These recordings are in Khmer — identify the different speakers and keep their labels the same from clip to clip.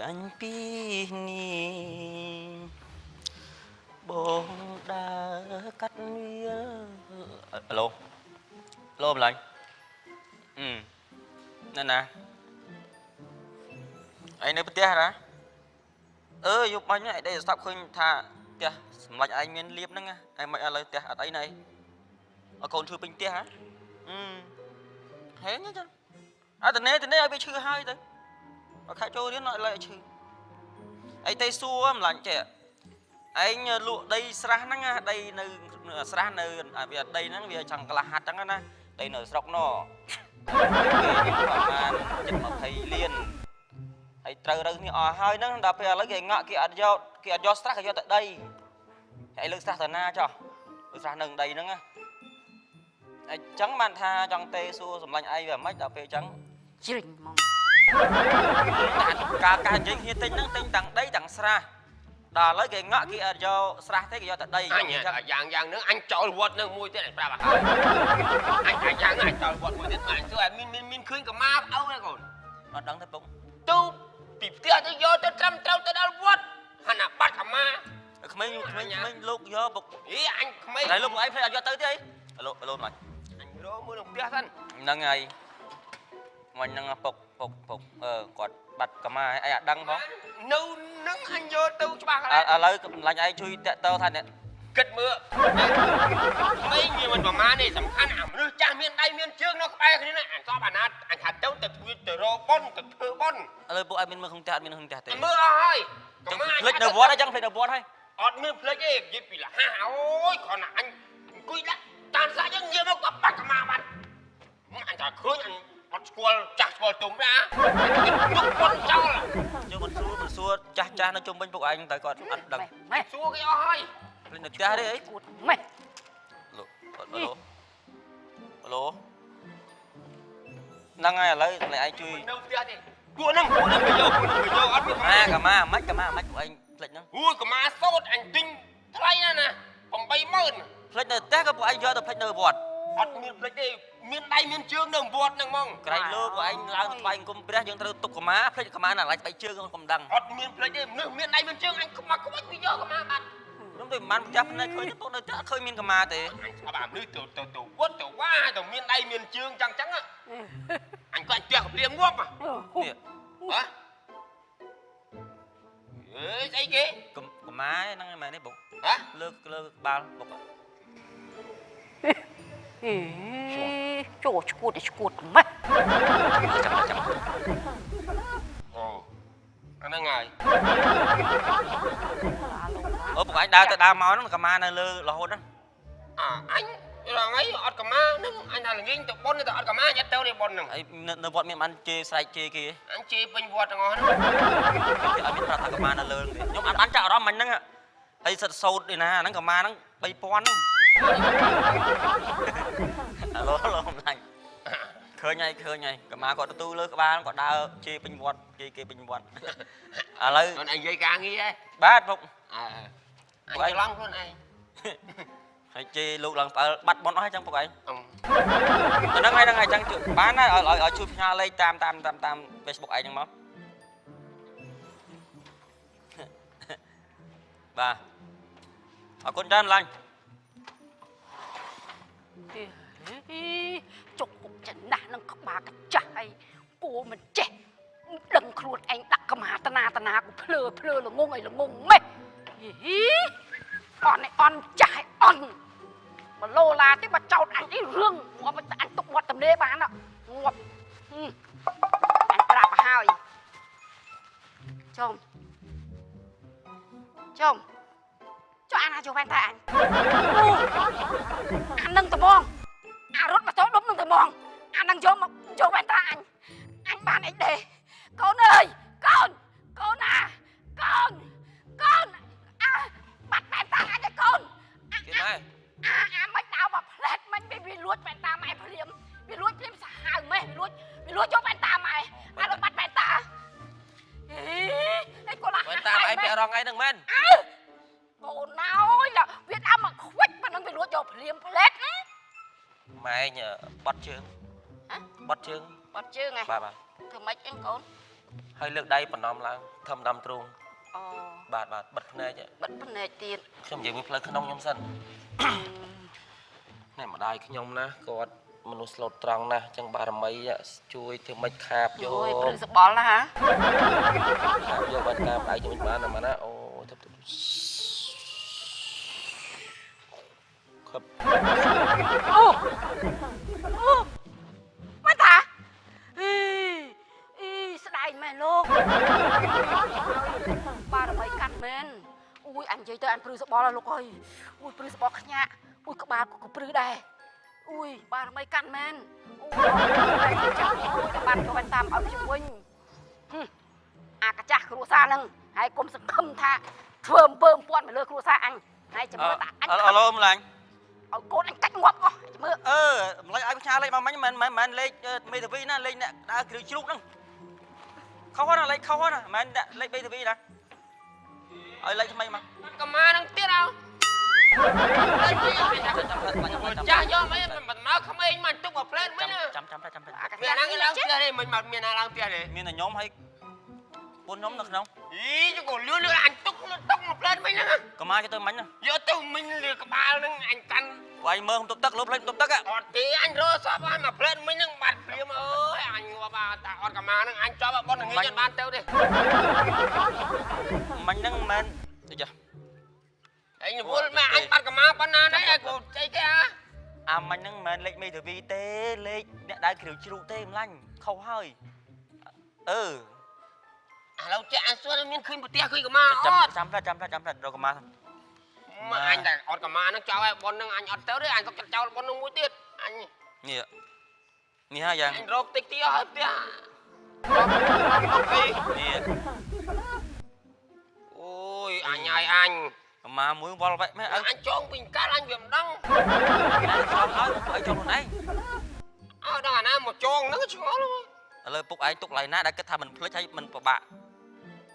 Speaker 1: anh pi ni bông đã cắt mía alo alo làm lại nên nè anh nơi bên tia hả dục anh này đây sắp khơi thà tia lạnh anh miền liệp nữa nghe anh mày lời tia ở đây này ở còn chưa bình tia hả thế nhá chứ từ nay ai bị chữ hai tới và khai trôi đến lại lại chữ anh tây xua lạnh trẻ anh lụa đây sra năng đây nơi sra nơi vì đây nó vì chẳng là hạt chẳng á đây nở sọc nó chụp một thầy liền thầy trời đây thì hai nó đạp về lấy cái ngạ kia do sra do tại đây hãy lực sra na cho lực sra nâng đây nữa nghe trắng man tha trong tây xua sầm lạnh ai và mấy đạp về trắng
Speaker 2: chỉnh mong
Speaker 1: cả chính hiện tinh năng tinh đằng đây đằng sra đà lấy cái ngã kia do sra thế kia do tại đây
Speaker 3: anh dạng nữa anh chọn vợt nữa mùi thế này bà anh dạng anh chọn vợt mùi thế này chứ anh min khơi cả ma âu này còn
Speaker 1: nó đắng thật bụng
Speaker 3: tu tìm tiền tôi vô tôi trăm trâu tôi đã vợt hắn là bắt cả ma
Speaker 1: mấy lúc do bụng
Speaker 3: ý anh mấy
Speaker 1: này lúc anh phải do tới thế alo này
Speaker 3: anh lô mua đồng tiền thân
Speaker 1: nâng ngày mình nâng phục quạt bật cả mai ai đăng bóng
Speaker 3: nấu nướng anh vô tu cho bà
Speaker 1: lấy lạnh ai chui tệ tơ thành đấy
Speaker 3: kịch mưa mấy người mình vào má này sắm khăn ẩm nữa cha miền đây miền trước nó có ai cái này anh cho bà nát anh hạt châu từ robot từ thơ bon
Speaker 1: bộ ai mình không tệ thì
Speaker 3: mưa ơi
Speaker 1: lịch đầu bó đấy chẳng phải đầu bó thôi
Speaker 3: ọt miền lấy cái gì vì là ôi còn là anh quy lắm tan ra những nhiều nó có bắt cả mà bạn anh trả khơi anh chặt vào tụm ra lúc con trâu là
Speaker 1: cho mình xua cha nó chung bên phụ anh tại còn ăn đằng
Speaker 3: xua cái oi
Speaker 1: lên được cha đấy ấy
Speaker 2: mày
Speaker 1: alo năng ai lấy lại ai chui
Speaker 3: cua năm bây giờ ăn biết
Speaker 1: cả ma mắt của anh lệnh nó
Speaker 3: ui cả ma sốt anh tinh thay nè còn bay mơn
Speaker 1: lệnh này té của anh do tập lệnh nơi vọt
Speaker 3: ọt miền lấy đây miền đây miền trước đồng vọt nè mong
Speaker 1: cái lơ của anh lao bay cùng bia nhưng tục của má lệnh của má là lại bay chưa không đằng
Speaker 3: ọt miền lấy đây miền đây miền trước anh không mà có bắt video của ma bạn
Speaker 1: đúng rồi man chấp này khơi nhất nó chắc khơi miền của má thế
Speaker 3: anh bảo đi từ quất từ qua từ miền đây miền trước chẳng á anh có anh tuyệt liềm ngốc mà hả ấy cái
Speaker 1: của má năng mày đấy bụng
Speaker 3: hả
Speaker 1: lơ bao bụng
Speaker 2: chỗ chuột mày
Speaker 3: anh đang ngày
Speaker 1: bụng anh đau máu nó cả ma này lơ là hôn đó
Speaker 3: anh là ngay ọt cả ma anh là nghiêng từ bon từ ọt cả ma nhặt tao đi bon nè
Speaker 1: nó vọt miệng ăn chê sai chê kia
Speaker 3: anh chê bình vọt ngon
Speaker 1: anh biết là thằng cả ma nó lơ nhưng anh bán chợ đó mình đó ấy sật sâu đi nè nó cả ma nó bay pon alo này khơi nhai cả má còn tu lơ cả ba còn đau chê bình vọt kia bình vọt lấy
Speaker 3: anh dây càng nghĩ ấy
Speaker 1: bát bụng
Speaker 3: anh lăng con này
Speaker 1: hay chê lục lần bắt bọn nó hay chăng phục anh nó ngay chăng chữ bán ở chụp nhà lên tam Facebook anh chẳng không bà ở con trai lành
Speaker 2: chụp cục chân đá nó có ba cái trái cô mình chết đừng khuôn anh đặt cái má ta na của phơ là ngung mày on trái on mà lô la thế mà cháu anh ấy rương mà anh tục ngọt tầm đế bán ạ ngọt anh ra bà hai chồng cho anh cho anh ta anh nâng tầm bong rốt mà tối đúng nâng tầm bong anh đang vô anh ta anh bán anh đề con ơi con bắt bạn ta anh con mấy tao mà plét mình bị luốt bạn ta mày phim bị luốt sao mày bị luốt cho bạn ta mày ai là bắt bạn ta ấy cô là
Speaker 1: bạn ta mày bị rong ngay đừng men
Speaker 2: cô nói là Việt Nam mà khuếch mà nó bị luốt cho phim plét
Speaker 1: mày nhờ bắt chương
Speaker 2: hả
Speaker 1: bắt chương
Speaker 2: này
Speaker 1: bà
Speaker 2: thưa mấy anh con
Speaker 4: ហើយលើកដៃបណ្ដំឡើងធម្មតាទ្រូង
Speaker 2: អូ
Speaker 4: បាទបិទភ្នែក
Speaker 2: បិទភ្នែកទៀត
Speaker 4: ខ្ញុំនិយាយមួយផ្លូវក្នុងខ្ញុំសិននេះម្ដាយខ្ញុំណាគាត់មនុស្សស្លូតត្រង់ណាស់ចឹងបារមីជួយធ្វើម៉េចខាបយក
Speaker 2: អូយព្រឹងសបល់ណាហ៎
Speaker 4: ខាបយកបាច់តាមដៃខ្ញុំបានណាម៉ាណាអូទៅខឹប
Speaker 2: អូមកតាអីស្ដាយមែនលោកបារមីកាត់មែនអូយអញនិយាយទៅអញព្រឺសបល់លោកអើយអូយព្រឺសបល់ខ្ញាក់អូយក្បាលក៏ព្រឺដែរអូយបារមីកាន់មែនអូយបានទៅតាមឲ្យខ្ញុំវិញអាកាចាស់គ្រួសារហ្នឹងហើយកុំសង្ឃឹមថាធ្វើអំពើពាន់មកលើគ្រួសារអញហើយចាំមើលតាអញ
Speaker 1: អឡូម្លាញ់
Speaker 2: ឲ្យកូនអញកាច់ងាប់អស់ចាំមើល
Speaker 1: ម្លាញ់ឲ្យផ្ញើលេខមកមិញមិនលេខមេធាវីណាលេខអ្នកដើរគ្រឿងជ្រូកហ្នឹងខុសណាលេខខុសណាមិនដាក់លេខមេធាវីណាឲ្យលេខថ្មីមក
Speaker 3: កម្មានឹងទៀតអើចាស់យកមិនមកក្មេងមកទុកមកផ្លែតមិន
Speaker 1: ចាំ
Speaker 3: មានហ្នឹងឡើងផ្ទះទេមិនមកមានណាឡើងផ្ទះទេ
Speaker 1: មានតែខ្ញុំឲ្យពុនខ្ញុំនៅក្នុង
Speaker 3: អីជកលឿនអញទុកមកផ្លែតមិនហ្នឹង
Speaker 1: កម្មាគេទៅមិញ
Speaker 3: យកទៅមិញលើក្បាលហ្នឹងអញកាន់
Speaker 1: វាយមើលទុកទឹកលើផ្លេចទុកទឹក
Speaker 3: អត់ទេអញរកសពឲ្យមកផ្លែតមិញហ្នឹងបាត់ព្រាមអើយអញងាប់តាអត់កម្មាហ្នឹងអញចប់បនងាយបានទៅទេ
Speaker 1: មិញហ្នឹងមិនតិច
Speaker 3: អញវល់មកអញបាត់កម្មាប៉ុណ្ណាដែរឯងស្អីគេ
Speaker 1: អាមិញហ្នឹងមិនលេខមេធាវីទេលេខអ្នកដើរគ្រឿងជ្រូកទេម្លាញ់ខុសហើយឥ
Speaker 3: ឡូវចាក់អញសួរមានឃើញប្រទេសឃើញកម្មាអត់
Speaker 1: ចាំផ្លែរកកម្មា
Speaker 3: មកអញតែអត់កម្មាហ្នឹងចោលឲ្យប៉ុនហ្នឹងអញអត់ទៅទេអញក៏ចោលប៉ុនហ្នឹងមួយទៀតអញ
Speaker 1: នេះហើយយ៉ាង
Speaker 3: អញរកតិចទៀតឲ្យផ្ទះ
Speaker 1: នេះ
Speaker 3: អូយអញឲ្យអញ
Speaker 1: កម្មាមួយវល់វែកមែន
Speaker 3: អញចងពីកាលអញវាមិនដឹង
Speaker 1: ចំហើយចំខ្លួនឯង
Speaker 3: អើដល់អាណាមកចងហ្នឹងឆ្ងល់
Speaker 1: ឥឡូវពុកឯងទុកឡៃណាដែលគិតថាមិនភ្លេចហើយមិនពិបាក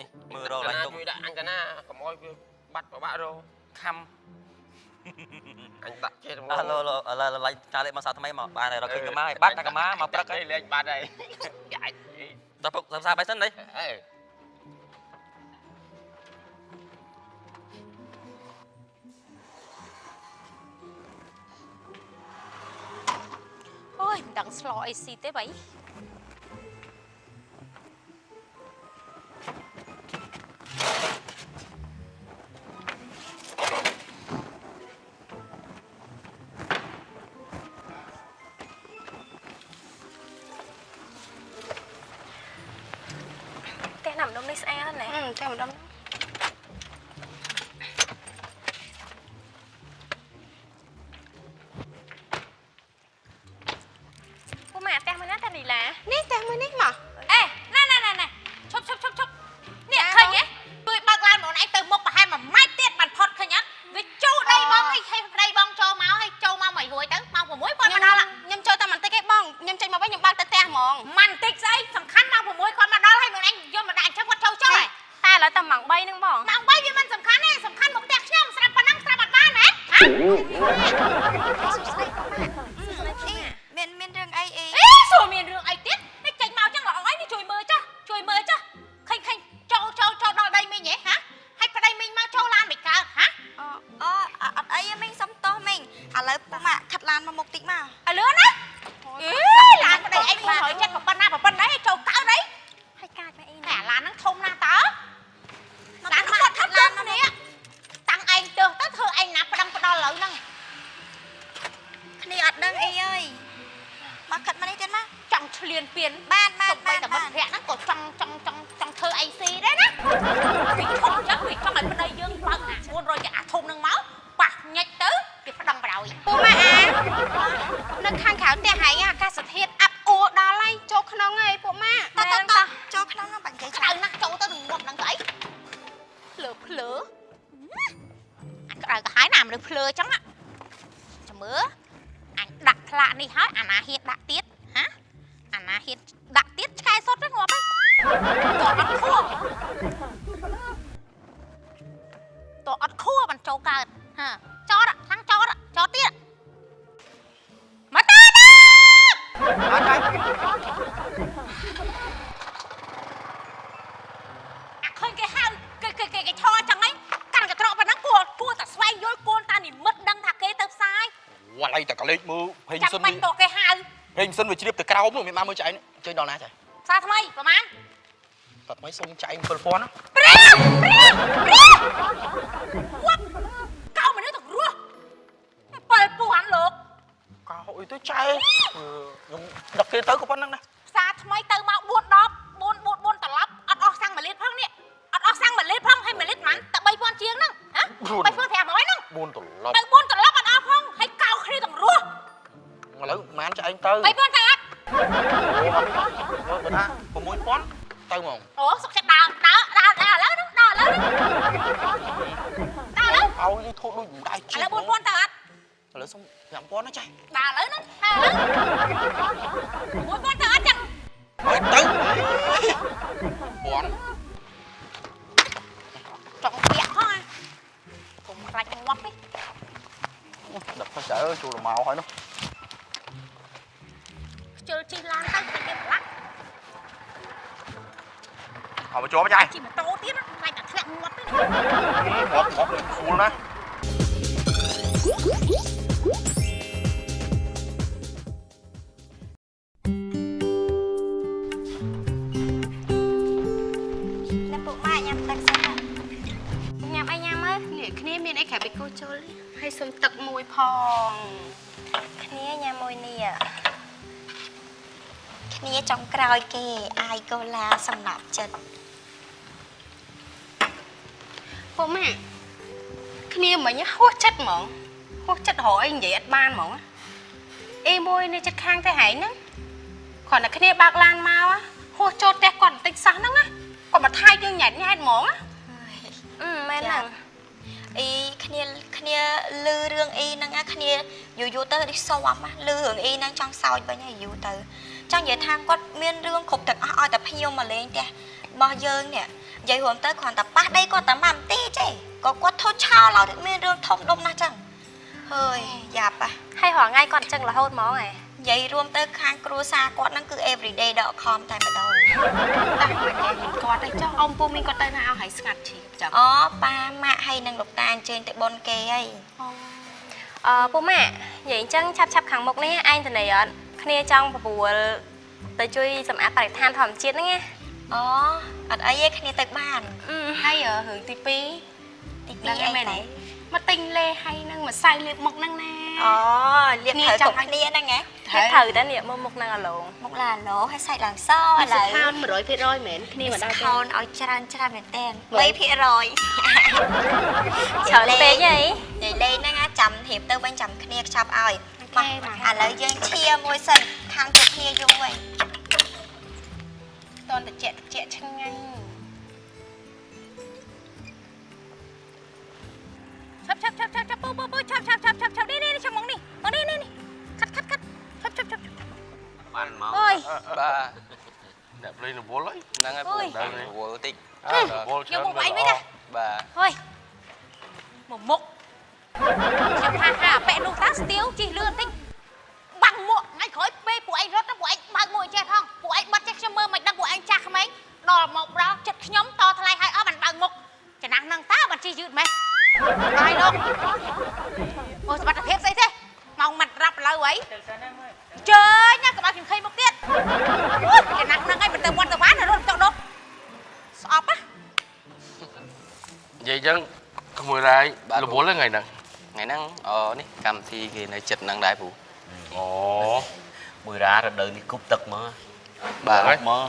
Speaker 1: នេះមើលរកឡៃទុក
Speaker 3: ជួយដាក់អញតាណាកុំឲ្យវាបាត់ពិបាករក
Speaker 1: ខំ
Speaker 3: អញដាក់ចេះទៅ
Speaker 1: ឥឡូវឡៃចាលេខមកសាថ្មីមកបានហើយរកឃើញកម្មាហើយបាត់តែកម្មាមកព្រឹកហើយ
Speaker 3: លេងបាត់ហើយយ៉ាច់
Speaker 1: ដល់ពុកសាបាយសិននេះ
Speaker 3: អេ
Speaker 5: អូយមិនដឹងស្លោអីស៊ីទេបីតែណាំដុំនេះស្អាតណាស់តែម្ដង នេះតែមួយនេះមកអេណែឈប់នេះឃើញទេជួយបើកឡានមកឯងទៅមុខប្រហែល1ម៉ែត្រទៀតបានផុតឃើញអត់វាជូរដីបងអីប្តីបងចូលមកឲ្យចូលមកមិនរួយទៅម៉ោង6គាត់មកដល់ខ្ញុំចូលតែបន្តិចឯងបងខ្ញុំចេញមកវិញខ្ញុំបើកទៅផ្ទះហ្មងមិនបន្តិចស្អីសំខាន់ម៉ោង6គាត់មកដល់ហើយមកឯងយកមកដាក់អញ្ចឹងគាត់ចូលហើយតែឥឡូវតែម៉ោង3ហ្នឹងបងម៉ោង3វាមិនសំខាន់ទេសំខាន់មកផ្ទះខ្ញុំស្រាប់ប៉ុណ្ណឹងស្រាប់អត់បានហ៎សុស្ដីបងមានរឿងអីសួរមានរឿងអីទៀតនេះចេញមកចឹងល្អអីនេះជួយមើលចុះឃើញចូលដល់ដីមីងហ៎ហាហើយប្តីមីងមកចូលឡានមិនកើតហ៎អត់អីមីងសុំទោសមីងឥឡូវពុកម៉ាក់ខាត់ឡានមកមុខតិចមកឥឡូវណាឡានប្តីអីមកហើយចិត្តប៉ុណ្ណាឲ្យចូលកើតអីហើយកាចមកអីតែឡានហ្នឹងធំណាស់តើឡានមកខាត់ឡានមកនេះតាំងឯងទៅធ្វើឯងណាផ្ដឹងផ្ដល់ឥឡូវហ្នឹងគ្នាអត់ដឹងអីអើយមកខាត់មកនេះទៀតមកចង់ឆ្លៀនពៀនបានតែមិត្តភក្តិហ្នឹងក៏ចង់ធ្វើអីស៊ីដែរណាវាធំចឹងវាចង់ឲ្យប្តីយើងបើកអា400អាធំហ្នឹងមកប៉ះញិចទៅវាផ្ដឹងបរោយពូម៉ានៅខាងក្រៅផ្ទះហើយអាកាសធាតុអាប់អួរដល់ហើយចូលក្នុងហើយពូម៉ាតចូលក្នុងហ្នឹងបាញ់ចៃក្តៅណាស់ចូលទៅនឹងមុខហ្នឹងទៅអីភ្លើអាក្តៅក៏ហើយណាមនុស្សភ្លើចឹងចាំមើលអញដាក់ផ្លាកនេះហើយអាណាហ៊ានដាក់ទៀតហាអាណាហ៊ានដាក់ទៀតឆ្កែសុតទៅងាប់ហើយតអត់ខួរបានចូលកើតហាចោតខាងចោតទៀតមកតាណា
Speaker 1: អត់ហើយ
Speaker 5: អើយ
Speaker 1: អើយ
Speaker 5: ឡានប្តីអីមកចូលកើតហ៎
Speaker 1: អើយ
Speaker 5: អើយ
Speaker 1: អើយ
Speaker 5: អើយ
Speaker 1: អើយ
Speaker 5: អើយ
Speaker 1: អើយ
Speaker 5: អើយ
Speaker 6: เลขมือเพลง
Speaker 5: ចាំ
Speaker 6: ซิน
Speaker 5: បាច់តគេហៅ
Speaker 6: เพลงซินវាជ្រាបទៅក្រោមនោះមានមកមើលចៃជួយដល់ណាចៃ
Speaker 5: សារថ្មីប្រហែល
Speaker 6: តើថ្មីសុំចៃ7000ណា
Speaker 5: ព្រះព្រះវ៉ាកៅមនុស្សទៅរស់7000លោក
Speaker 6: កោអីទៅចៃខ្ញុំដឹកគេទៅក៏ប៉ុណ្្នឹងដែរ
Speaker 5: សារថ្មីទៅមក4 10 4 4 4ត្រឡប់អត់អស់សាំង1លីត្រផងនេះអត់អស់សាំង1លីត្រផងហើយ1លីត្រប៉ុន្មានតែ3000ជាងហ្នឹងហ៎3500ហ្នឹង
Speaker 6: 4ត្រឡប់
Speaker 5: ទៅ4ត្រឡប់អត់អស់ផងហើយកៅគ្នាទាំងរស់
Speaker 6: ឥឡូវប៉ុន្មានចៃទៅ
Speaker 5: 3000ទៅអត់
Speaker 6: បើថា6000ទៅហ្មង
Speaker 5: អូសុខចិត្តដើរឥឡូវហ្នឹងដើរឥឡូវឲ្យ
Speaker 6: នេះធូតដូចមិនដែរ
Speaker 5: ឥ
Speaker 6: ជិះ
Speaker 5: ឡូវ4000ទៅអត់
Speaker 6: ឥឡូវសុំ5000ណាចៃ
Speaker 5: ដើរឥឡូវហ្នឹងដើរឥឡូវ4000ទៅអត់ចឹង
Speaker 6: ទៅ1000
Speaker 5: ចង់ពាក់ផងអាកុំខ្លាចងាប់ទេ
Speaker 6: ដឹកទៅចៃចូលមកហើយនោះ
Speaker 5: ខ្ជិលជិះឡានទៅគេប្រឡាក់
Speaker 6: เอามาโจมาใจ
Speaker 5: ជិះម៉ូតូទៀតខ្លាចតែធ្លាក់ងាប់ទេ
Speaker 6: ngọt ngọt full đó
Speaker 7: អ្នកពុកម៉ែញ៉ាំទឹកសិនញ៉ាំអីញ៉ាំមើល
Speaker 5: នេះគ្នាមានអីក្រៅពីគោចូលហើយសុំទឹកមួយផង
Speaker 7: គ្នាញ៉ាំមួយនេះគ្នាចុងក្រោយគេអាយកូឡាសំណាប់ចិត្ត
Speaker 5: ពុកម៉ាក់គ្នាមិញហួសចិត្តហ្មងហួសចិត្តរកអីនិយាយអត់បានហ្មងអីមួយនេះចិត្តខាងទៅហែងហ្នឹងគ្រាន់តែគ្នាបើកឡានមកហួសចូលផ្ទះគាត់បន្តិចសោះហ្នឹងណាគាត់មកថាយយើងញ៉ែតញ៉ែតហ្មង
Speaker 7: មែនហ្នឹងអីគ្នាលឺរឿងអីហ្នឹងគ្នាយូរទៅនេះសោមលឺរឿងអីហ្នឹងចង់សោចវិញហើយយូរទៅចង់និយាយថាគាត់មានរឿងគ្រប់ទាំងអស់ឲ្យតែភ្ញៀវមកលេងផ្ទះរបស់យើងនេះនិយាយរួមទៅគ្រាន់តែប៉ះដីគាត់តែមកបន្តិចទេក៏គាត់ធូចឆោឡោតមានរឿងធំដុំណាស់ចឹងហើយយ៉ាប់ហើយរាល់ថ្ងៃគាត់ចឹងរហូតហ្មងហ៎និយាយរួមទៅខាងគ្រួសារគាត់ហ្នឹងគឺ everyday ដកខំតែម្ដង
Speaker 5: តែមិននិយាយគាត់ទៅចុះអ៊ំពូមីងគាត់ទៅណាឲ្យហើយស្ងាត់ឈីចឹង
Speaker 7: អូប៉ាម៉ាក់ហើយនឹងលោកតាអញ្ជើញទៅបុនគេហី
Speaker 8: ពូម៉ាក់និយាយអញ្ចឹងឆាប់ខាងមុខនេះឯងទៅនេះអត់គ្នាចង់បបួលទៅជួយសម្អាតបរិស្ថានធម្មជាតិហ្នឹងណា
Speaker 7: អូអត់អីទេគ្នាទៅបាន
Speaker 5: ហើយរឿងទី2
Speaker 7: ទី2អីមែនទេ
Speaker 5: មកទិញលេហើយនឹងម្សៅលាបមុខហ្នឹងណា
Speaker 7: អូលាបត្រូវគ្រប់គ្នាហ្នឹងហ៎
Speaker 8: ត្រូវតែនេះមុខហ្នឹងអាឡង
Speaker 7: មុខឡាឡូហើយសាច់ឡើងសឥ
Speaker 5: ឥឡូ
Speaker 7: ឡូ
Speaker 5: វ
Speaker 7: វ
Speaker 5: ខោន 100% មែនគ្នាមកដល់
Speaker 7: ខោនឲ្យច្រើនមែនតើ 3%
Speaker 8: ច្រើនពេកហី
Speaker 7: និយាយលេងហ្នឹងចាំរៀបទៅវិញចាំគ្នាខ្ចប់ឲ្យបាទឥឡូវយើងឈាមួយសិនខាងទៅគ្នាយូរវិញ
Speaker 5: តន់តិចឆ្ងាញ់ឆាប់ពូឆាប់នេះចាំមកនេះខាត់ឆាប់
Speaker 4: បានមក
Speaker 5: អើយ
Speaker 4: បាទ
Speaker 6: អ្នកភ្លេងរវល់ហើយ
Speaker 4: ហ្នឹងហើយពូដល់រវល់តិច
Speaker 6: រវល់
Speaker 5: យកមកអីវិញណា
Speaker 4: បាទ
Speaker 5: អើយមកមុខខ្ញុំថាប៉ែនោះតាស្ទៀវជីលឿនតិចបាំងមួកថ្ងៃក្រោយពេលពួកឯងរត់ទៅពួកឯងបើកមួយចេះផងពួកឯងបាត់ចេះខ្ញុំមើលមិនដឹងពួកឯងចាស់ក្មេងដល់មកដល់ចិត្តខ្ញុំតថ្លៃឲ្យអស់បានបើកមុខចំណាស់នឹងតាបានជីយឺតម៉េះហើយលោកអូសមត្ថភាពស្អីទេមកមិនរាប់លើអីជើញណាកុំឲ្យខ្ញុំឃើញមុខទៀតចំណាស់នឹងឲ្យមិនទៅវត្តទៅបានរត់ទៅនោះស្អប់ណា
Speaker 6: និយាយចឹងក្មួយរាយរវល់ហ្នឹងថ្ងៃហ្នឹង
Speaker 4: ថ្ងៃហ្នឹងនេះកម្មវិធីគេនៅចិត្តហ្នឹងដែរពូ
Speaker 6: អូ
Speaker 3: មួយរារដូវនេះគប់ទឹកមក
Speaker 4: បាទ
Speaker 3: មក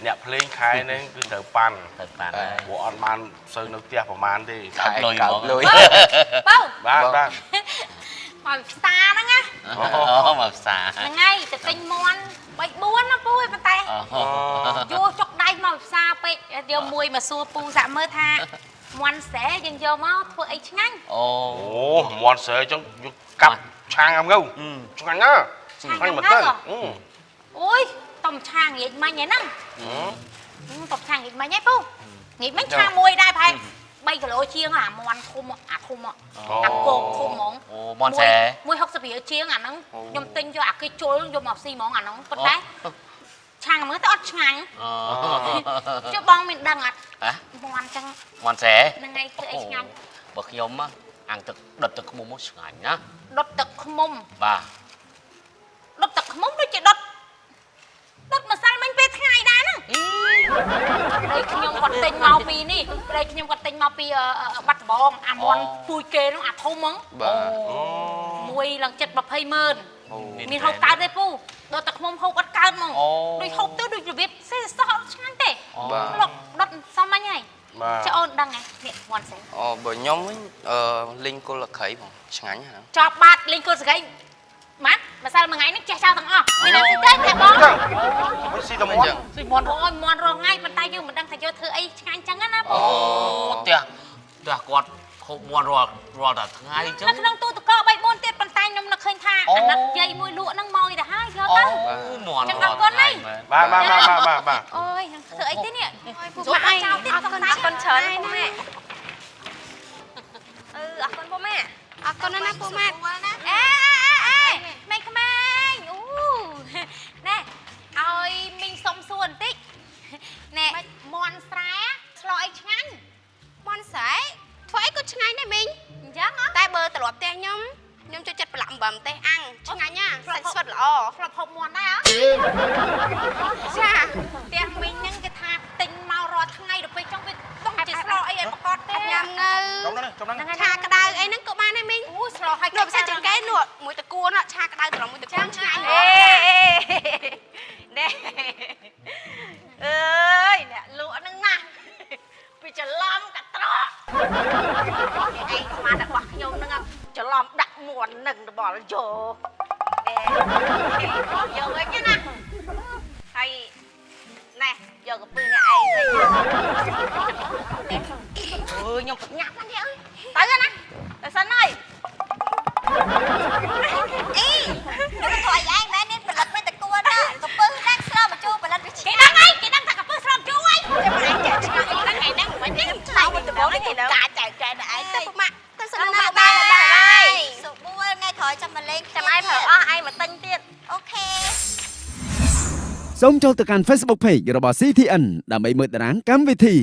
Speaker 6: អ្នកភ្លេងខែហ្នឹងគឺត្រូវប៉ាន់
Speaker 3: ទៅបាន
Speaker 6: ព្រោះអត់បានសូវនៅផ្ទះប្រហែលទេ
Speaker 4: ខែកោបលុយ
Speaker 5: បើ
Speaker 6: បាទបាទ
Speaker 5: មកផ្សារហ្នឹងណា
Speaker 3: អូមកផ្សារ
Speaker 5: ហ្នឹងហើយទៅទិញមន់3 4ណាពូឯប៉ុន្តែយកចុកដៃមកផ្សារពេកយកមួយមកសួរពូសាក់មើលថាមន់ស្រែយើងយកមកធ្វើអីឆ្ងាញ់
Speaker 3: អូ
Speaker 6: អូមាត់ស្រីចឹងយកកាប់ឆាងអាំងទៅឆ្ងាញ់ណាស់ឆ្ងាញ់មែនតើ
Speaker 5: អូយតំឆាងងាកមាញ់ហ្នឹងតំឆាងងាកមាញ់ហ៎ពូងាកមាញ់ឆាមួយដែរប្រហែល3គីឡូជាងអាមន់ធំអាគោកធំហ្មង
Speaker 3: អូមន់ស្រែ
Speaker 5: មួយ60រៀលជាងអាហ្នឹងខ្ញុំទិញយកអាគេជុលយកមកស៊ីហ្មងអាហ្នឹងប៉ុន្តែឆាងមើលទៅអត់ឆ្ងាញ់
Speaker 3: អូ
Speaker 5: ចុះបងមានដឹងអត់
Speaker 3: ហ៎
Speaker 5: មន់អញ្ចឹង
Speaker 3: មន់ស្រែ
Speaker 5: ហ្នឹងហើយធ្វើអីឆ្ងាញ់
Speaker 3: បើខ្ញុំ អាំងទឹកដុតទឹកខ្មុំមកឆ្ងាញ់ណា
Speaker 5: ដុតទឹកខ្មុំ
Speaker 3: បាទ
Speaker 5: ដុតទឹកខ្មុំដូចជាដុតម្សិលមិញពេលថ្ងៃដែរហ្នឹងព្រៃខ្ញុំគាត់ទិញមកពីនេះព្រៃខ្ញុំគាត់ទិញមកពីបាត់ដំបងអាមន់ពួយគេហ្នឹងអាធំហ្នឹង
Speaker 4: បាទ
Speaker 5: មួយឡើងចិត្ត20ម៉ឺនមានហូបកើតទេពូដល់តែខ្ញុំហូបអត់កើតហ្មងដូចហូបទៅដូចរបៀបសេះសោះអត់ឆ្ងាញ់ទេលោកដុតសាមញ្ញហើយ
Speaker 6: បាទ
Speaker 5: ចុះអូនដឹងហ៎នេះមន់ស្រី
Speaker 4: អូបើខ្ញុំវិញលីងគល់លក្ខីបងឆ្ងាញ់ហ្នឹង
Speaker 5: ចប់បាត់លេងគល់សកៃម៉ាក់ម្សិលមួយថ្ងៃនេះចេះចោលទាំងអស់មានអ្នកស៊ីទេតែបង
Speaker 6: មិនស៊ីតែមក
Speaker 5: ស៊ីមន់រងឲ្យមន់រងថ្ងៃប៉ុន្តែយើងមិនដឹងថាយកធ្វើអីឆ្ងាញ់ចឹងណាបង
Speaker 3: អូផ្ទះគាត់ហូបមាន់រាល់តែថ្ងៃអញ្ចឹង
Speaker 5: នៅក្នុងទូទឹកកក3 4ទៀតប៉ុន្តែខ្ញុំនឹកឃើញថាអាណិតយាយមួយលក់ហ្នឹងមកទៅហើយយកទៅ
Speaker 3: មាន់
Speaker 5: ចឹងអរគុណណា
Speaker 6: បាទបាទបាទ
Speaker 5: អូយនឹងធ្វើអីទេនេះ
Speaker 8: ពុកម៉ែអរគុណច្រើនពុកម៉ែអឺអរគុណពុកម៉ែអរគុណណាស់ពុកម៉ែ
Speaker 5: អេមេងក្មេងអូណែឲ្យមីងសុំសួរបន្តិចណែមន់ស្រែឆ្លោអីឆ្ងាញ់
Speaker 8: មន់ស្រែធ្វើអីក៏ឆ្ងាញ់ដែរមីង
Speaker 5: អញ្ចឹងហ៎
Speaker 8: តែបើត្រឡប់ផ្ទះខ្ញុំចូលចិត្តប្រឡាក់អំបិលម្ទេសអាំងឆ្ងាញ់ណាសាច់ស្វិតល្អ
Speaker 5: ធ្លាប់ហូបមន់ដែរហ៎
Speaker 8: ចា
Speaker 5: ផ្ទះមីងហ្នឹងគេថាទិញមករាល់ថ្ងៃដល់ពេលចុងវាต้องជាស្លោអីឲ្យប្រកបទេ
Speaker 8: ញ៉ាំងើ
Speaker 6: ចំណាំ
Speaker 8: ឆាក្តៅអីហ្នឹងក៏បានដែរមីង
Speaker 5: អូស្លោឲ្យ
Speaker 8: នោះពិសេសជាងគេនោះមួយតកួនឆាក្តៅត្រង់មួយតកួនឆ្ងាញ់
Speaker 5: អេណែអើយអ្នកលក់ហ្នឹងណាពីច្រឡំកាត្រកឯងស្មានតែរបស់ខ្ញុំហ្នឹងច្រឡំដាក់មួននឹងរបស់យកយកវិញណាហើយណែយកកពឹសអ្នកឯងវិញអើយខ្ញុំប្រញាប់ណាស់នេះអើយទៅណាទៅសិនហើយ
Speaker 7: អីខ្ញុំធ្វើឲ្យឯងមែននេះផលិតមិនតគួរណាកំពឹសណាស់ស្រោមជួផលិតវាឆ្
Speaker 5: គេ
Speaker 7: ងាញ់
Speaker 5: ដឹងហើយគេដឹងថាកពឹសស្រោមជួហើយតែមិនអាចឆ្ងាយហ្នឹងឯងមិនទេឆ្លោមិនដំបងនេះការចែកចែកឯង
Speaker 8: ទៅពុកម៉ាក់ទៅសិន
Speaker 7: ណា
Speaker 8: ណា
Speaker 7: បា
Speaker 8: បាយ យ
Speaker 7: បាយសុបួលថ្ងៃក្រោយចាំមកលេង
Speaker 8: ចាំឲ្យប្រើអស់ឯងមកទិញទៀត
Speaker 7: អូខេ
Speaker 9: សូមចូលទៅកាន់ Facebook Page របស់ CTN ដើម្បីមើលតារាងកម្មវិធី